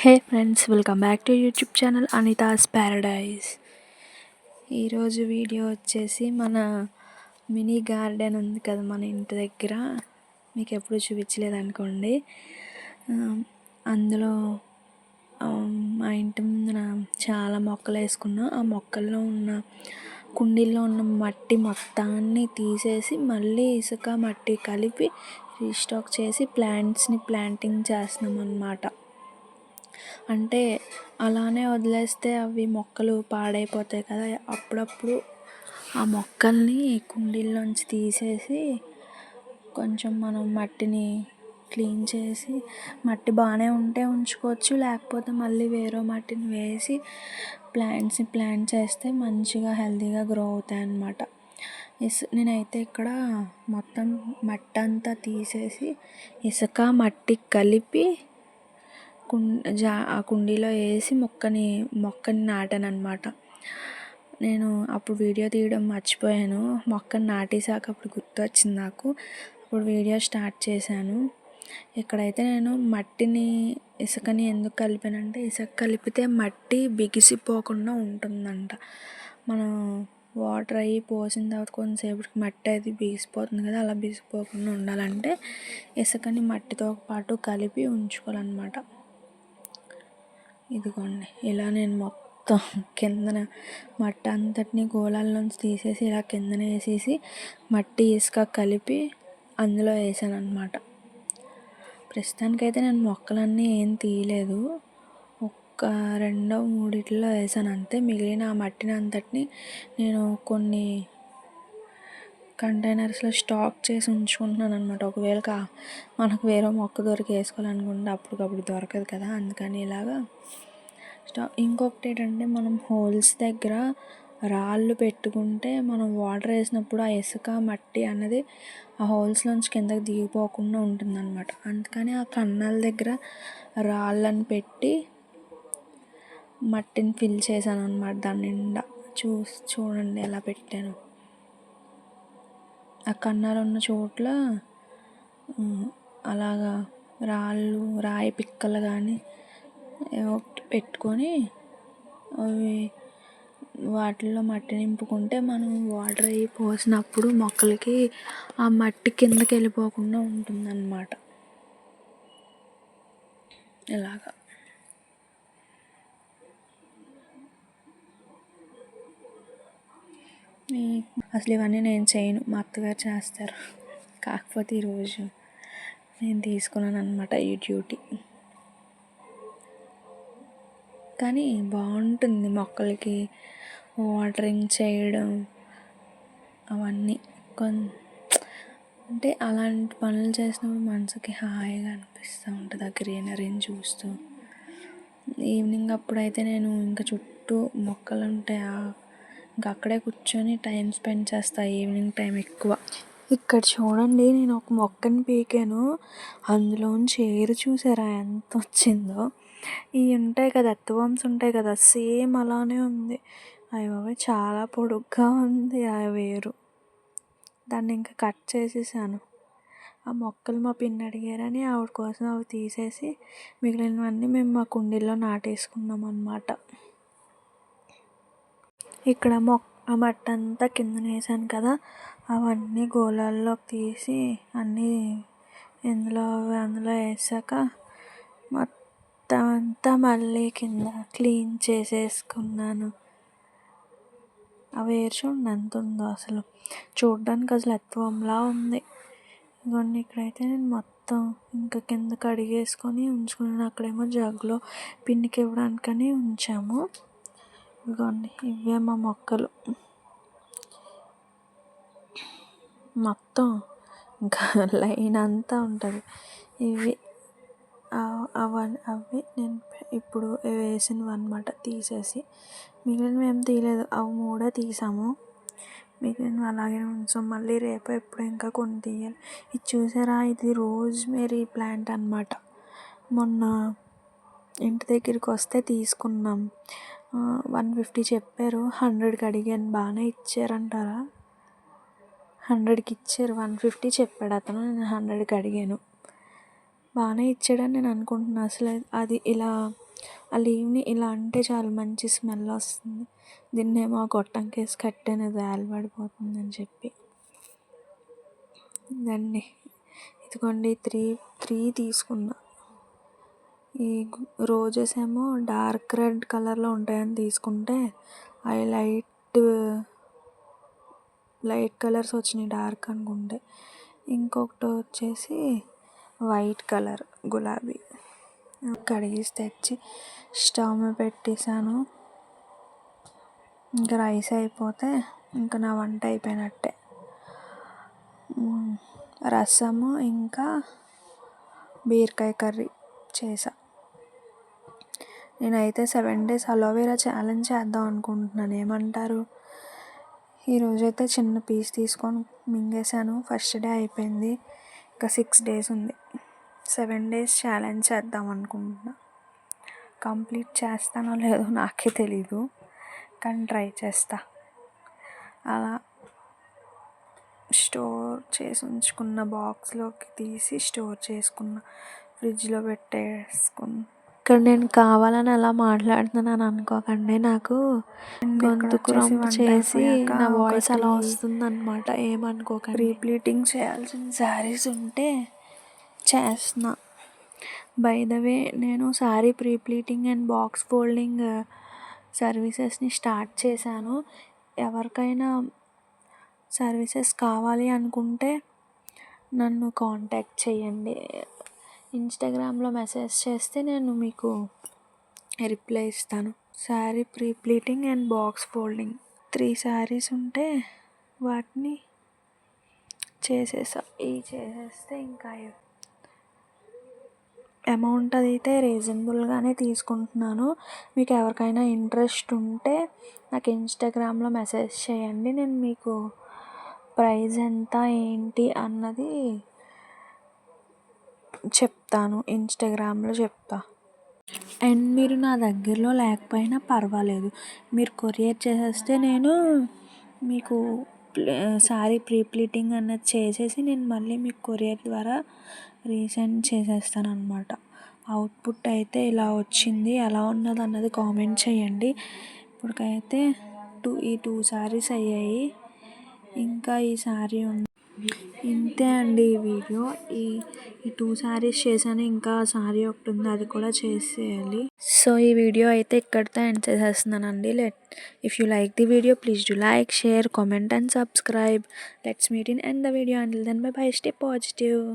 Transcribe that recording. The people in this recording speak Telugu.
Hey friends, welcome back to YouTube channel Anita's Paradise. ఈరోజు వీడియో వచ్చేసి మన మినీ గార్డెన్ ఉంది కదా మన ఇంటి దగ్గర, మీకు ఎప్పుడు చూపించలేదు అనుకోండి. అందులో మా ఇంటి ముందున చాలా మొక్కలు వేసుకున్నాం. ఆ మొక్కల్లో ఉన్న కుండీల్లో ఉన్న మట్టి మొత్తాన్ని తీసేసి మళ్ళీ ఇసుక మట్టి కలిపి రీస్టాక్ చేసి ప్లాంటింగ్ చేస్తున్నాం అన్నమాట. అంటే అలానే వదిలేస్తే అవి మొక్కలు పాడైపోతాయి కదా. అప్పుడప్పుడు ఆ మొక్కల్ని కుండీల్లోంచి తీసేసి కొంచెం మనం మట్టిని క్లీన్ చేసి, మట్టి బాగానే ఉంటే ఉంచుకోవచ్చు, లేకపోతే మళ్ళీ వేరే మట్టిని వేసి ప్లాంట్ చేస్తే మంచిగా హెల్తీగా గ్రో అవుతాయి అన్నమాట. నేనైతే ఇక్కడ మొత్తం మట్టి అంతా తీసేసి ఇసుక మట్టి కలిపి ఆ కుండీలో వేసి మొక్కని నాటాను అనమాట. నేను అప్పుడు వీడియో తీయడం మర్చిపోయాను. మొక్కని నాటేసాక అప్పుడు గుర్తొచ్చింది నాకు. అప్పుడు వీడియో స్టార్ట్ చేశాను. ఇక్కడైతే నేను మట్టిని ఇసుకని ఎందుకు కలిపానంటే, ఇసుక కలిపితే మట్టి బిగిసిపోకుండా ఉంటుందంట. మనం వాటర్ అవి పోసిన తర్వాత కొంతసేపటికి మట్టి అది బిగిసిపోతుంది కదా, అలా బిగిసిపోకుండా ఉండాలంటే ఇసుకని మట్టితో పాటు కలిపి ఉంచుకోవాలన్నమాట. ఇదిగోండి, ఇలా నేను మొత్తం కిందన మట్టి అంతటిని గోళాల్లోంచి తీసేసి ఇలా కిందన వేసేసి మట్టి ఇసుక కలిపి అందులో వేసాను అనమాట. ప్రస్తుతానికైతే నేను మొక్కలన్నీ ఏం తీయలేదు, ఒక్క 2-3 వేసాను అంతే. మిగిలిన ఆ మట్టిని అంతటిని నేను కొన్ని కంటైనర్స్లో స్టాక్ చేసి ఉంచుకుంటున్నాను అనమాట. ఒకవేళ మనకు వేరే మొక్క దొరికి వేసుకోవాలనుకుంటే అప్పటికప్పుడు దొరకదు కదా, అందుకని ఇలాగా ఇంకొకటి ఏంటంటే, మనం హోల్స్ దగ్గర రాళ్ళు పెట్టుకుంటే మనం వాటర్ వేసినప్పుడు ఆ ఇసుక మట్టి అన్నది ఆ హోల్స్లోంచి కిందకి దిగిపోకుండా ఉంటుందన్నమాట. అందుకని ఆ కన్నాల దగ్గర రాళ్ళని పెట్టి మట్టిని ఫిల్ చేశాను అనమాట. దాని నిండా చూడండి ఎలా పెట్టాను. ఆ కన్నాలు ఉన్న చోట్ల అలాగా రాయి పిక్కలు కానీ పెట్టుకొని అవి వాటిల్లో మట్టి నింపుకుంటే మనం వాటర్ అవి పోసినప్పుడు మొక్కలకి ఆ మట్టి కిందకి వెళ్ళిపోకుండా ఉంటుందన్నమాట. ఇలాగా అసలు ఇవన్నీ నేను చేయను, మా అత్తగారు చేస్తారు. కాకపోతే ఈరోజు నేను తీసుకున్నాను అనమాట ఈ డ్యూటీ. కానీ బాగుంటుంది మొక్కలకి వాటరింగ్ చేయడం అవన్నీ. అంటే అలాంటి పనులు చేసినప్పుడు మనసుకి హాయిగా అనిపిస్తూ ఉంటుంది ఆ గ్రీనరీని చూస్తూ. ఈవినింగ్ అప్పుడైతే నేను ఇంకా చుట్టూ మొక్కలు ఉంటాయి, ఇంకా అక్కడే కూర్చొని టైం స్పెండ్ చేస్తాను ఈవినింగ్ టైం ఎక్కువ. ఇక్కడ చూడండి, నేను ఒక మొక్కని పీకాను, అందులోంచి ఏరు చూసారా ఎంత వచ్చిందో. ఇవి ఉంటాయి కదా, ఎర్త్వార్మ్స్ ఉంటాయి కదా, సేమ్ అలానే ఉంది. అవి చాలా పొడుగ్గా ఉంది ఆ వేరు. దాన్ని ఇంకా కట్ చేసేసాను. ఆ మొక్కలు మా పిన్ని అడిగారని ఆవిడ కోసం అవి తీసేసి మిగిలినవన్నీ మేము మా కుండీల్లో నాటేసుకున్నాం అన్నమాట. ఇక్కడ ఆ మట్టి అంతా కిందన వేసాను కదా, అవన్నీ గోళాల్లోకి తీసి అన్నీ అందులో వేసాక మొత్తం అంతా మళ్ళీ కింద క్లీన్ చేసేసుకున్నాను. ఆ వేరు చూడండి ఎంత ఉందో, అసలు చూడడానికి అసలు ఎర్త్వార్మ్లా ఉంది. ఇవన్నీ ఇక్కడైతే నేను మొత్తం ఇంకా కింద కడిగేసుకొని ఉంచుకున్నాను. అక్కడేమో జగ్లో పిన్నికి ఇవ్వడానికని ఉంచాము. ఇదిగోండి, ఇవే మా మొక్కలు. మొత్తం ఇంకా లైన్ అంతా ఉంటుంది. ఇవి అవి నేను ఇప్పుడు వేసినవి అన్నమాట. తీసేసి మిగిలినవి ఏం తీయలేదు, అవి 3 తీసాము. మిగిలినవి అలాగే ఉంచాం. మళ్ళీ రేపు ఎప్పుడు ఇంకా కొన్ని తీయాలి. ఇది చూసారా, ఇది రోజ్మేరీ ప్లాంట్ అన్నమాట. మొన్న ఇంటి దగ్గరికి వస్తే తీసుకున్నాం. 150 చెప్పారు, 100కి అడిగాను. బాగానే ఇచ్చారంటారా? 100కి ఇచ్చారు. 150 చెప్పాడు అతను, నేను 100కి అడిగాను. బాగానే ఇచ్చాడని నేను అనుకుంటున్నాను. అసలు అది ఇలా ఆ లీవ్ని ఇలా అంటే చాలా మంచి స్మెల్ వస్తుంది. దీన్నేమో ఆ గొట్టం కేసి కట్టాను, అది ఏలబడిపోతుందని చెప్పి. దాన్ని ఇదిగోండి త్రీ తీసుకున్నా. ఈ రోజెస్ ఏమో డార్క్ రెడ్ కలర్లో ఉంటాయని తీసుకుంటే అవి లైట్ కలర్స్ వచ్చినాయి, డార్క్ అనుకుంటే. ఇంకొకటి వచ్చేసి వైట్ కలర్ గులాబీ. కడిగేసి తెచ్చి స్టవ్ మీద పెట్టేశాను. ఇంకా రైస్ అయిపోతే ఇంకా నా వంట అయిపోయినట్టే. రసము ఇంకా బీరకాయ కర్రీ చేసా. నేనైతే 7 days అలోవెరా ఛాలెంజ్ చేద్దాం అనుకుంటున్నాను. ఏమంటారు? ఈరోజైతే చిన్న పీస్ తీసుకొని మింగేశాను. ఫస్ట్ డే అయిపోయింది, ఇంకా 6 days ఉంది. 7 days ఛాలెంజ్ చేద్దాం అనుకుంటున్నా. కంప్లీట్ చేస్తానో లేదో నాకే తెలీదు, కానీ ట్రై చేస్తా. అలా స్టోర్ చేసి ఉంచుకున్న బాక్స్లోకి తీసి స్టోర్ చేసుకున్న, ఫ్రిడ్జ్లో పెట్టేసుకున్న. ఇక్కడ నేను కావాలని అలా మాట్లాడుతున్నాను అనుకోకండి, నాకు గొంతుకు రొంపు చేసి నా వాయిస్ అలా వస్తుందన్నమాట, ఏమనుకోకండి. ప్రీప్లీటింగ్ చేయాల్సిన శారీస్ ఉంటే చేస్తున్నా. బై ద వే, నేను sari prepleating and box folding సర్వీసెస్ని స్టార్ట్ చేశాను. ఎవరికైనా సర్వీసెస్ కావాలి అనుకుంటే నన్ను కాంటాక్ట్ చేయండి. ఇన్స్టాగ్రామ్లో మెసేజ్ చేస్తే నేను మీకు రిప్లై ఇస్తాను. Sari prepleating and box folding 3 saris ఉంటే వాటిని చేసేస్తే ఇంకా అమౌంట్ అయితే రీజనబుల్గానే తీసుకుంటున్నాను. మీకు ఎవరికైనా ఇంట్రెస్ట్ ఉంటే నాకు ఇన్స్టాగ్రామ్లో మెసేజ్ చేయండి. నేను మీకు ప్రైస్ ఎంత ఏంటి అన్నది చెప్తాను, ఇన్స్టాగ్రామ్లో చెప్తా. అండ్ మీరు నా దగ్గరలో లేకపోయినా పర్వాలేదు, మీరు కొరియర్ చేసేస్తే నేను మీకు శారీ ప్రీప్లీటింగ్ అన్నది చేసేసి నేను మళ్ళీ మీకు కొరియర్ ద్వారా రీసెండ్ చేసేస్తాను అన్నమాట. అవుట్పుట్ అయితే ఇలా వచ్చింది, ఎలా ఉన్నది అన్నది కామెంట్ చేయండి. ఇప్పటికైతే ఈ 2 శారీస్ అయ్యాయి, ఇంకా ఈ శారీ ఉంది. ఇంతే అండి ఈ వీడియో. ఈ 2 శారీస్ చేశాను, ఇంకా శారీ ఒకటి ఉంది, అది కూడా చేసేయాలి. సో ఈ వీడియో అయితే ఇక్కడితో ఎండ్ చేసేస్తున్నానండి. If you like the video, please do like, share, comment and subscribe. Let's meet in end the video. Until then, bye bye, stay positive.